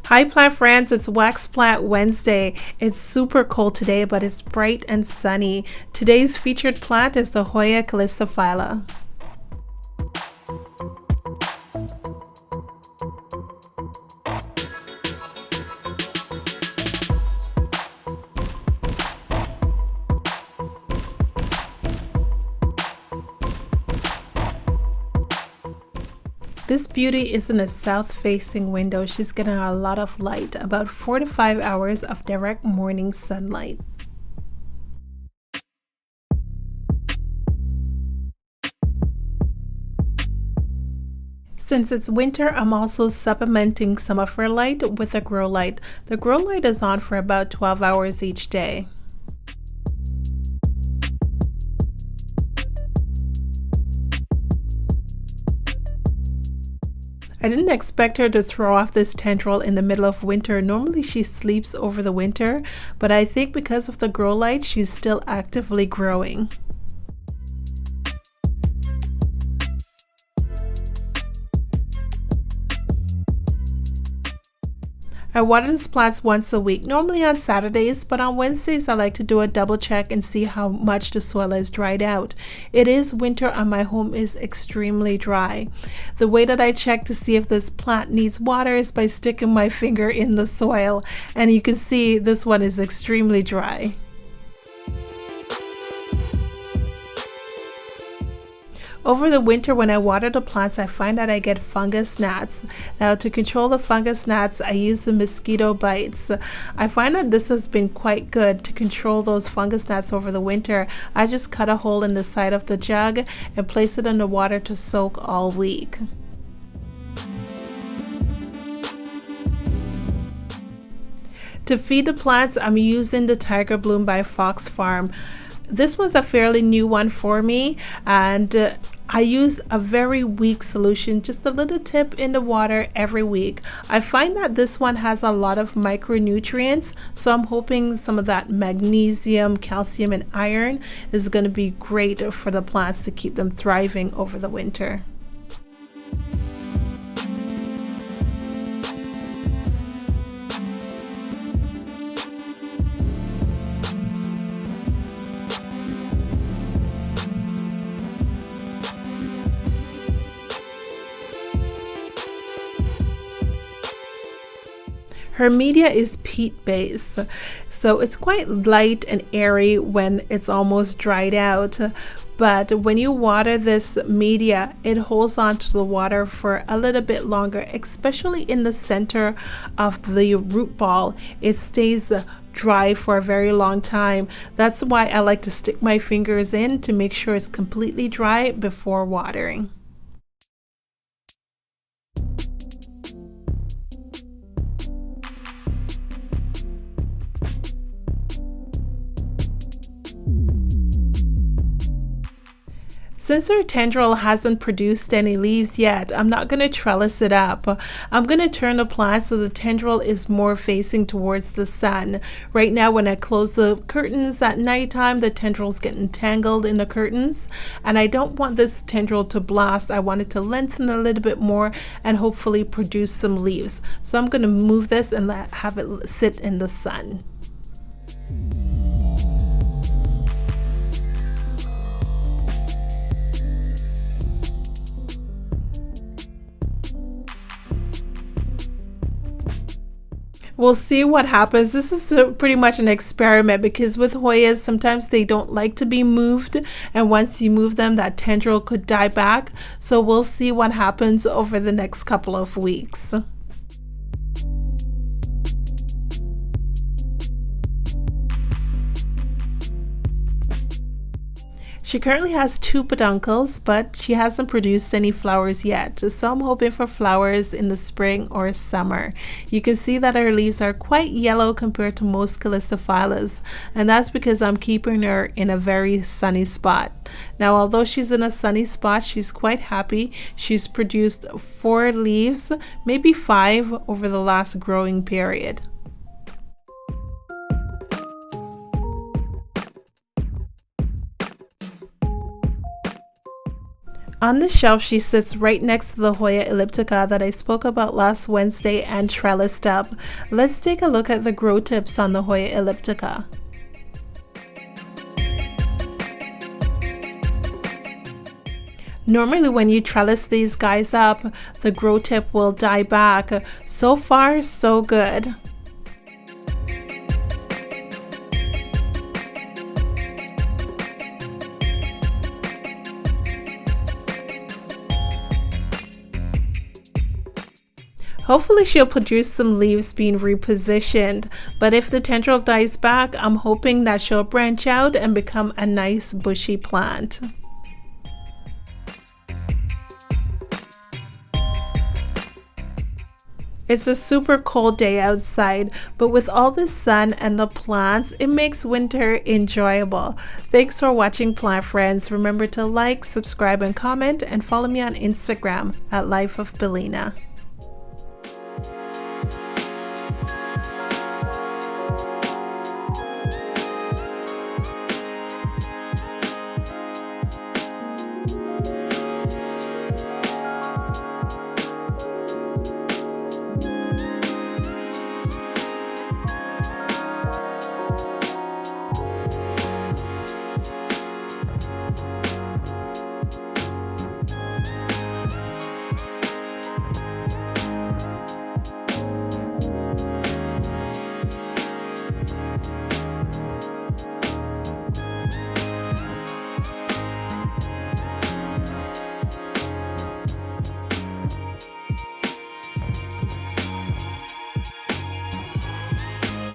Hi plant friends, it's Wax Plant Wednesday. It's super cold today, but it's bright and sunny. Today's featured plant is the Hoya Callistophylla. This beauty is in a south-facing window. She's getting a lot of light, about 4 to 5 hours of direct morning sunlight. Since it's winter, I'm also supplementing some of her light with a grow light. The grow light is on for about 12 hours each day. I didn't expect her to throw off this tendril in the middle of winter. Normally she sleeps over the winter, but I think because of the grow light, she's still actively growing. I water these plants once a week, normally on Saturdays, but on Wednesdays I like to do a double check and see how much the soil is dried out. It is winter and my home is extremely dry. The way that I check to see if this plant needs water is by sticking my finger in the soil, and you can see this one is extremely dry. Over the winter when I water the plants, I find that I get fungus gnats. Now to control the fungus gnats, I use the mosquito bites. I find that this has been quite good to control those fungus gnats over the winter. I just cut a hole in the side of the jug and place it in the water to soak all week. To feed the plants, I'm using the Tiger Bloom by Fox Farm. This one's a fairly new one for me, and I use a very weak solution, just a little tip in the water every week. I find that this one has a lot of micronutrients, so I'm hoping some of that magnesium, calcium, and iron is going to be great for the plants to keep them thriving over the winter. Her media is peat based, so it's quite light and airy when it's almost dried out. But when you water this media, it holds on to the water for a little bit longer, especially in the center of the root ball. It stays dry for a very long time. That's why I like to stick my fingers in to make sure it's completely dry before watering. Since our tendril hasn't produced any leaves yet, I'm not going to trellis it up. I'm going to turn the plant so the tendril is more facing towards the sun. Right now when I close the curtains at nighttime, the tendrils get entangled in the curtains, and I don't want this tendril to blast. I want it to lengthen a little bit more and hopefully produce some leaves. So I'm going to move this and have it sit in the sun. We'll see what happens. This is pretty much an experiment because with Hoyas, sometimes they don't like to be moved, and once you move them, that tendril could die back. So we'll see what happens over the next couple of weeks. She currently has 2 peduncles, but she hasn't produced any flowers yet, so I'm hoping for flowers in the spring or summer. You can see that her leaves are quite yellow compared to most Callistophyllas, and that's because I'm keeping her in a very sunny spot. Now, although she's in a sunny spot, she's quite happy. She's produced 4 leaves, maybe 5 over the last growing period. On the shelf, she sits right next to the Hoya elliptica that I spoke about last Wednesday and trellised up. Let's take a look at the grow tips on the Hoya elliptica. Normally when you trellis these guys up, the grow tip will die back. So far, so good. Hopefully she'll produce some leaves being repositioned, but if the tendril dies back, I'm hoping that she'll branch out and become a nice bushy plant. It's a super cold day outside, but with all the sun and the plants, it makes winter enjoyable. Thanks for watching, plant friends. Remember to like, subscribe, and comment, and follow me on Instagram at Life of Bellina.